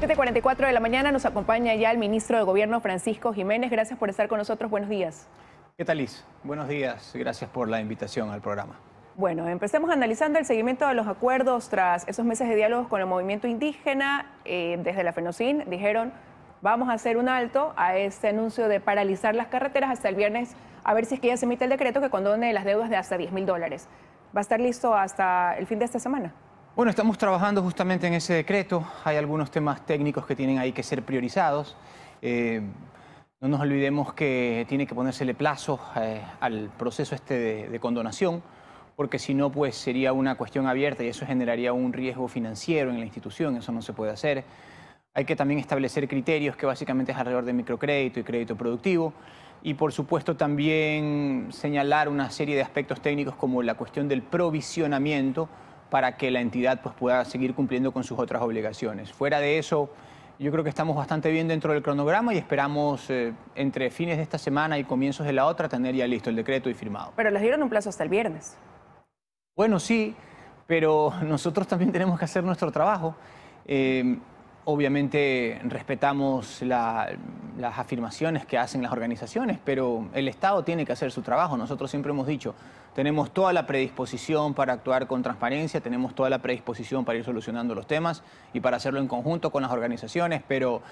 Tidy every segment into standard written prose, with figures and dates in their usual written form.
7:44 de la mañana nos acompaña ya el ministro de Gobierno, Francisco Jiménez. Gracias por estar con nosotros. Buenos días. ¿Qué tal, Liz? Buenos días. Gracias por la invitación al programa. Bueno, empecemos analizando el seguimiento de los acuerdos tras esos meses de diálogos con el movimiento indígena. Desde la FENOCIN dijeron, vamos a hacer un alto a este anuncio de paralizar las carreteras hasta el viernes, a ver si es que ya se emite el decreto que condone las deudas de hasta $10.000. ¿Va a estar listo hasta el fin de esta semana? Bueno, estamos trabajando justamente en ese decreto. Hay algunos temas técnicos que tienen ahí que ser priorizados. No nos olvidemos que tiene que ponérsele plazo al proceso de condonación, porque si no, pues sería una cuestión abierta y eso generaría un riesgo financiero en la institución. Eso no se puede hacer. Hay que también establecer criterios que básicamente es alrededor de microcrédito y crédito productivo. Y por supuesto también señalar una serie de aspectos técnicos como la cuestión del provisionamiento para que la entidad pues, pueda seguir cumpliendo con sus otras obligaciones. Fuera de eso, yo creo que estamos bastante bien dentro del cronograma y esperamos entre fines de esta semana y comienzos de la otra tener ya listo el decreto y firmado. Pero les dieron un plazo hasta el viernes. Bueno, sí, pero nosotros también tenemos que hacer nuestro trabajo. Obviamente respetamos las afirmaciones que hacen las organizaciones, pero el Estado tiene que hacer su trabajo. Nosotros siempre hemos dicho, tenemos toda la predisposición para actuar con transparencia, tenemos toda la predisposición para ir solucionando los temas y para hacerlo en conjunto con las organizaciones, pero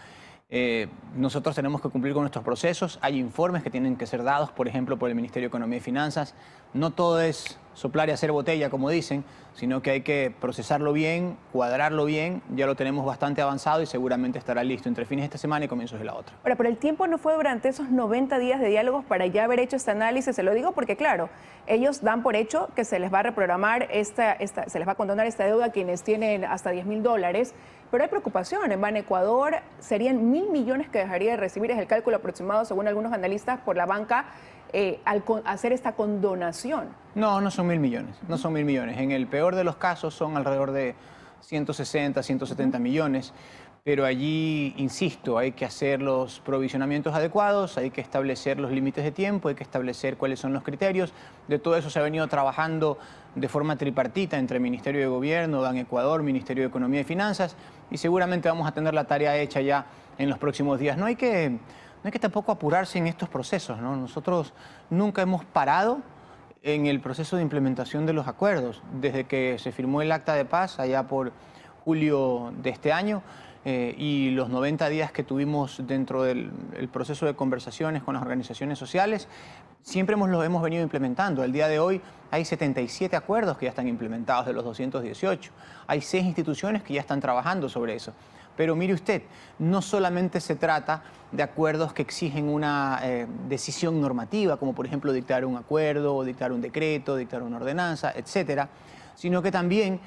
nosotros tenemos que cumplir con nuestros procesos. Hay informes que tienen que ser dados, por ejemplo, por el Ministerio de Economía y Finanzas. No todo es soplar y hacer botella, como dicen, sino que hay que procesarlo bien, cuadrarlo bien. Ya lo tenemos bastante avanzado y seguramente estará listo entre fines de esta semana y comienzos de la otra. Ahora, pero el tiempo no fue durante esos 90 días de diálogos para ya haber hecho este análisis. Se lo digo porque, claro, ellos dan por hecho que se les va a reprogramar se les va a condonar esta deuda a quienes tienen hasta $10.000. Pero hay preocupación. En Banecuador serían 1.000 millones que dejaría de recibir, es el cálculo aproximado según algunos analistas por la banca, al hacer esta condonación. No, no son 1.000 millones, no son 1.000 millones. En el peor de los casos son alrededor de 160, 170 millones. Pero allí, insisto, hay que hacer los provisionamientos adecuados, hay que establecer los límites de tiempo, hay que establecer cuáles son los criterios. De todo eso se ha venido trabajando de forma tripartita entre Ministerio de Gobierno, Banecuador, Ministerio de Economía y Finanzas, y seguramente vamos a tener la tarea hecha ya en los próximos días. No hay que tampoco apurarse en estos procesos, ¿no? Nosotros nunca hemos parado en el proceso de implementación de los acuerdos. Desde que se firmó el Acta de Paz, allá por julio de este año, y los 90 días que tuvimos dentro del proceso de conversaciones con las organizaciones sociales, siempre los hemos venido implementando. Al día de hoy hay 77 acuerdos que ya están implementados de los 218. Hay 6 instituciones que ya están trabajando sobre eso. Pero mire usted, no solamente se trata de acuerdos que exigen una decisión normativa, como por ejemplo dictar un acuerdo, o dictar un decreto, dictar una ordenanza, etcétera, sino que también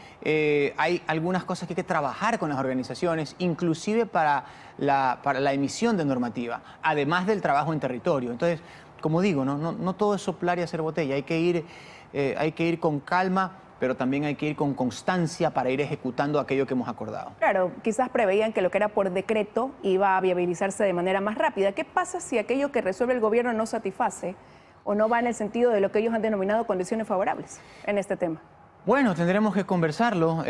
hay algunas cosas que hay que trabajar con las organizaciones, inclusive para la emisión de normativa, además del trabajo en territorio. Entonces, como digo, no todo es soplar y hacer botella, hay que ir con calma, pero también hay que ir con constancia para ir ejecutando aquello que hemos acordado. Claro, quizás preveían que lo que era por decreto iba a viabilizarse de manera más rápida. ¿Qué pasa si aquello que resuelve el gobierno no satisface o no va en el sentido de lo que ellos han denominado condiciones favorables en este tema? Bueno, tendremos que conversarlo.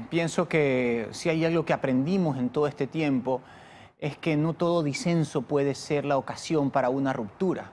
Pienso que si hay algo que aprendimos en todo este tiempo es que no todo disenso puede ser la ocasión para una ruptura.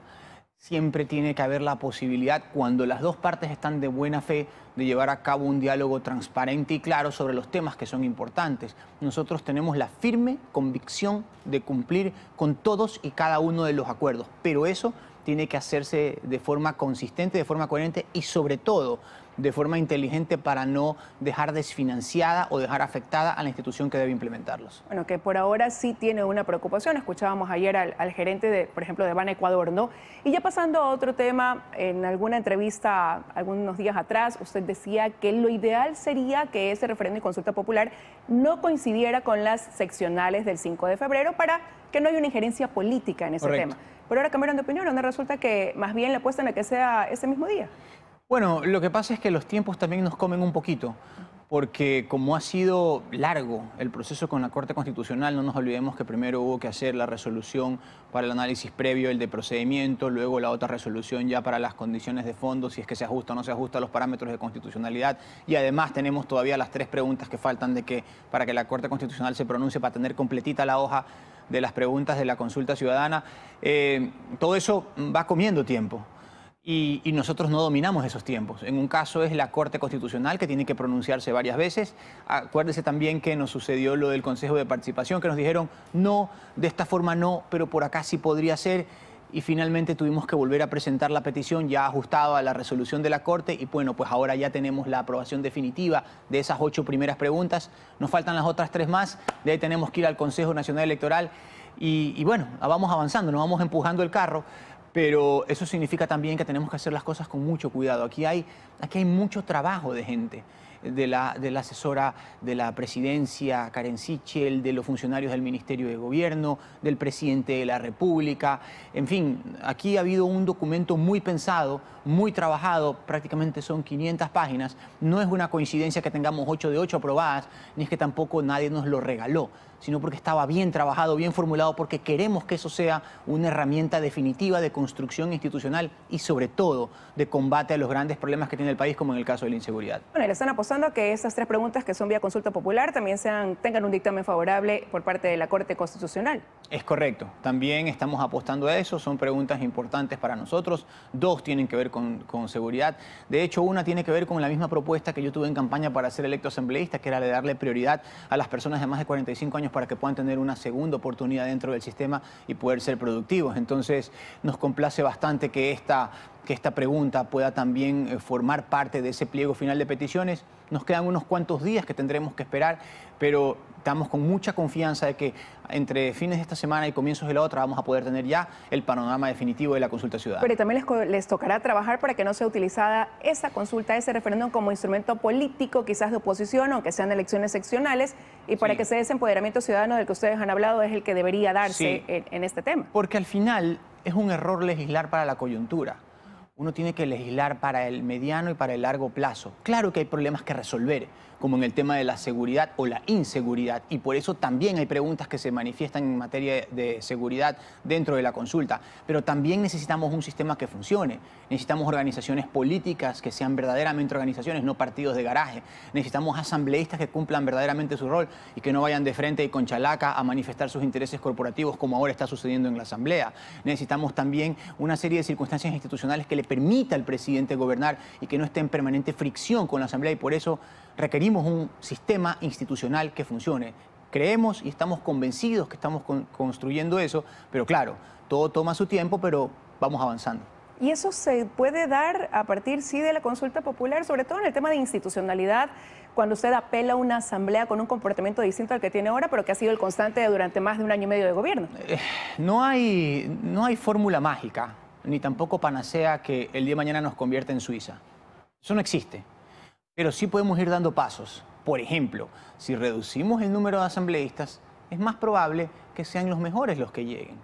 Siempre tiene que haber la posibilidad, cuando las dos partes están de buena fe, de llevar a cabo un diálogo transparente y claro sobre los temas que son importantes. Nosotros tenemos la firme convicción de cumplir con todos y cada uno de los acuerdos, pero eso tiene que hacerse de forma consistente, de forma coherente y sobre todo de forma inteligente para no dejar desfinanciada o dejar afectada a la institución que debe implementarlos. Bueno, que por ahora sí tiene una preocupación. Escuchábamos ayer al gerente, por ejemplo, de Banecuador, ¿no? Y ya pasando a otro tema, en alguna entrevista algunos días atrás, usted decía que lo ideal sería que ese referéndum y consulta popular no coincidiera con las seccionales del 5 de febrero para que no haya una injerencia política en ese Correcto. tema. Pero ahora cambiaron de opinión, ¿no? Resulta que más bien le apuestan a que sea ese mismo día. Bueno, lo que pasa es que los tiempos también nos comen un poquito, porque como ha sido largo el proceso con la Corte Constitucional, no nos olvidemos que primero hubo que hacer la resolución para el análisis previo, el de procedimiento, luego la otra resolución ya para las condiciones de fondo, si es que se ajusta o no se ajusta a los parámetros de constitucionalidad, y además tenemos todavía las 3 preguntas que faltan para que la Corte Constitucional se pronuncie, para tener completita la hoja de las preguntas de la consulta ciudadana. Todo eso va comiendo tiempo. Y nosotros no dominamos esos tiempos. En un caso es la Corte Constitucional, que tiene que pronunciarse varias veces. Acuérdese también que nos sucedió lo del Consejo de Participación, que nos dijeron no, de esta forma no, pero por acá sí podría ser. Y finalmente tuvimos que volver a presentar la petición ya ajustada a la resolución de la Corte. Y bueno, pues ahora ya tenemos la aprobación definitiva de esas 8 primeras preguntas. Nos faltan las otras 3 más. De ahí tenemos que ir al Consejo Nacional Electoral. Y bueno, vamos avanzando, nos vamos empujando el carro. Pero eso significa también que tenemos que hacer las cosas con mucho cuidado. Aquí hay mucho trabajo de gente, de la asesora de la presidencia, Karen Sichel, de los funcionarios del Ministerio de Gobierno, del presidente de la República. En fin, aquí ha habido un documento muy pensado, muy trabajado, prácticamente son 500 páginas. No es una coincidencia que tengamos 8 de 8 aprobadas, ni es que tampoco nadie nos lo regaló, sino porque estaba bien trabajado, bien formulado, porque queremos que eso sea una herramienta definitiva de construcción institucional y sobre todo de combate a los grandes problemas que tiene el país, como en el caso de la inseguridad. Bueno, le están apostando a que estas 3 preguntas que son vía consulta popular también tengan un dictamen favorable por parte de la Corte Constitucional. Es correcto, también estamos apostando a eso, son preguntas importantes para nosotros, 2 tienen que ver con seguridad. De hecho, una tiene que ver con la misma propuesta que yo tuve en campaña para ser electo asambleísta, que era de darle prioridad a las personas de más de 45 años para que puedan tener una segunda oportunidad dentro del sistema y poder ser productivos. Entonces, nos complace bastante que esta pregunta pueda también formar parte de ese pliego final de peticiones. Nos quedan unos cuantos días que tendremos que esperar, pero estamos con mucha confianza de que entre fines de esta semana y comienzos de la otra vamos a poder tener ya el panorama definitivo de la consulta ciudadana. Pero también les tocará trabajar para que no sea utilizada esa consulta, ese referéndum como instrumento político, quizás de oposición, aunque sean elecciones seccionales, y para que ese empoderamiento ciudadano del que ustedes han hablado es el que debería darse en este tema. Porque al final es un error legislar para la coyuntura. Uno tiene que legislar para el mediano y para el largo plazo. Claro que hay problemas que resolver, como en el tema de la seguridad o la inseguridad, y por eso también hay preguntas que se manifiestan en materia de seguridad dentro de la consulta. Pero también necesitamos un sistema que funcione. Necesitamos organizaciones políticas que sean verdaderamente organizaciones, no partidos de garaje. Necesitamos asambleístas que cumplan verdaderamente su rol y que no vayan de frente y con chalaca a manifestar sus intereses corporativos como ahora está sucediendo en la Asamblea. Necesitamos también una serie de circunstancias institucionales que le permita al presidente gobernar y que no esté en permanente fricción con la Asamblea, y por eso requerimos un sistema institucional que funcione. Creemos y estamos convencidos que estamos construyendo eso, pero claro, todo toma su tiempo, pero vamos avanzando. Y eso se puede dar a partir, sí, de la consulta popular, sobre todo en el tema de institucionalidad, cuando usted apela a una asamblea con un comportamiento distinto al que tiene ahora, pero que ha sido el constante durante más de 1 año y medio de gobierno. No hay fórmula mágica, ni tampoco panacea que el día de mañana nos convierta en Suiza. Eso no existe. Pero sí podemos ir dando pasos. Por ejemplo, si reducimos el número de asambleístas, es más probable que sean los mejores los que lleguen.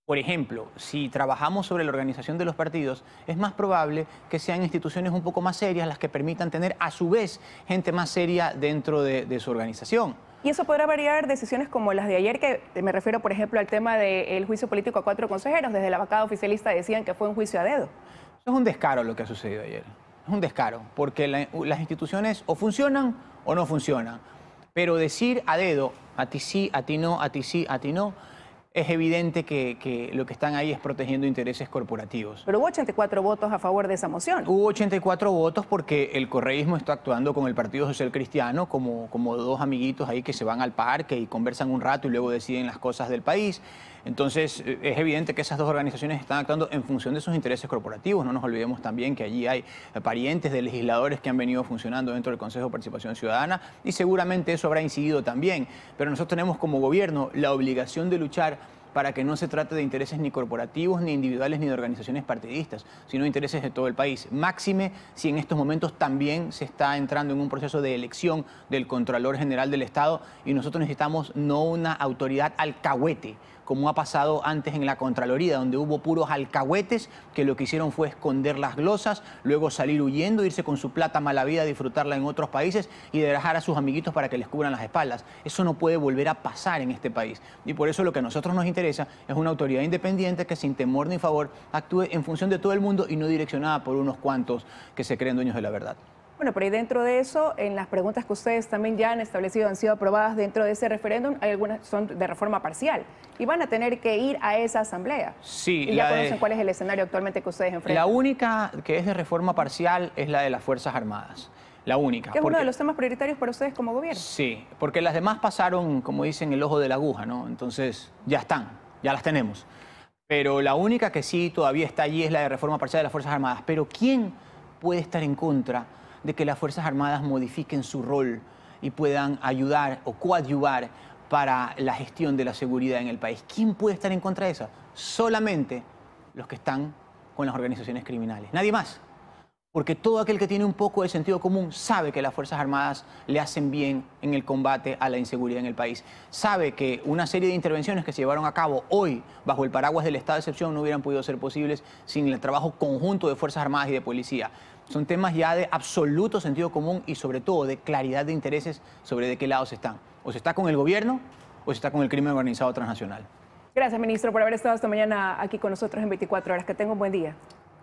Por ejemplo, si trabajamos sobre la organización de los partidos, es más probable que sean instituciones un poco más serias las que permitan tener a su vez gente más seria dentro de su organización. Y eso podrá variar decisiones como las de ayer, que me refiero, por ejemplo, al tema del juicio político a 4 consejeros. Desde la bancada oficialista decían que fue un juicio a dedo. Eso es un descaro lo que ha sucedido ayer. Es un descaro, porque las instituciones o funcionan o no funcionan. Pero decir a dedo, a ti sí, a ti no, a ti sí, a ti no, es evidente que lo que están ahí es protegiendo intereses corporativos. Pero hubo 84 votos a favor de esa moción. Hubo 84 votos porque el correísmo está actuando con el Partido Social Cristiano como 2 amiguitos ahí que se van al parque y conversan un rato y luego deciden las cosas del país. Entonces, es evidente que esas 2 organizaciones están actuando en función de sus intereses corporativos. No nos olvidemos también que allí hay parientes de legisladores que han venido funcionando dentro del Consejo de Participación Ciudadana y seguramente eso habrá incidido también. Pero nosotros tenemos como gobierno la obligación de luchar para que no se trate de intereses ni corporativos, ni individuales, ni de organizaciones partidistas, sino de intereses de todo el país. Máxime si en estos momentos también se está entrando en un proceso de elección del Contralor General del Estado y nosotros necesitamos no una autoridad alcahuete, como ha pasado antes en la Contraloría, donde hubo puros alcahuetes que lo que hicieron fue esconder las glosas, luego salir huyendo, irse con su plata mala vida a disfrutarla en otros países y dejar a sus amiguitos para que les cubran las espaldas. Eso no puede volver a pasar en este país. Y por eso lo que a nosotros nos interesa es una autoridad independiente que sin temor ni favor actúe en función de todo el mundo y no direccionada por unos cuantos que se creen dueños de la verdad. Bueno, pero y dentro de eso, en las preguntas que ustedes también ya han establecido, han sido aprobadas dentro de ese referéndum, hay algunas son de reforma parcial y van a tener que ir a esa asamblea. Sí, y ya conocen cuál es el escenario actualmente que ustedes enfrentan. La única que es de reforma parcial es la de las Fuerzas Armadas. La única. Que es uno de los temas prioritarios para ustedes como gobierno. Sí, porque las demás pasaron, como dicen, el ojo de la aguja, ¿no? Entonces ya están, ya las tenemos. Pero la única que sí todavía está allí es la de reforma parcial de las Fuerzas Armadas. Pero ¿quién puede estar en contra de que las Fuerzas Armadas modifiquen su rol y puedan ayudar o coadyuvar para la gestión de la seguridad en el país? ¿Quién puede estar en contra de eso? Solamente los que están con las organizaciones criminales. Nadie más. Porque todo aquel que tiene un poco de sentido común sabe que las Fuerzas Armadas le hacen bien en el combate a la inseguridad en el país. Sabe que una serie de intervenciones que se llevaron a cabo hoy bajo el paraguas del estado de excepción no hubieran podido ser posibles sin el trabajo conjunto de Fuerzas Armadas y de policía. Son temas ya de absoluto sentido común y sobre todo de claridad de intereses sobre de qué lado se están. O se está con el gobierno o se está con el crimen organizado transnacional. Gracias, ministro, por haber estado esta mañana aquí con nosotros en 24 horas. Que tenga un buen día.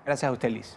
Gracias a usted, Liz.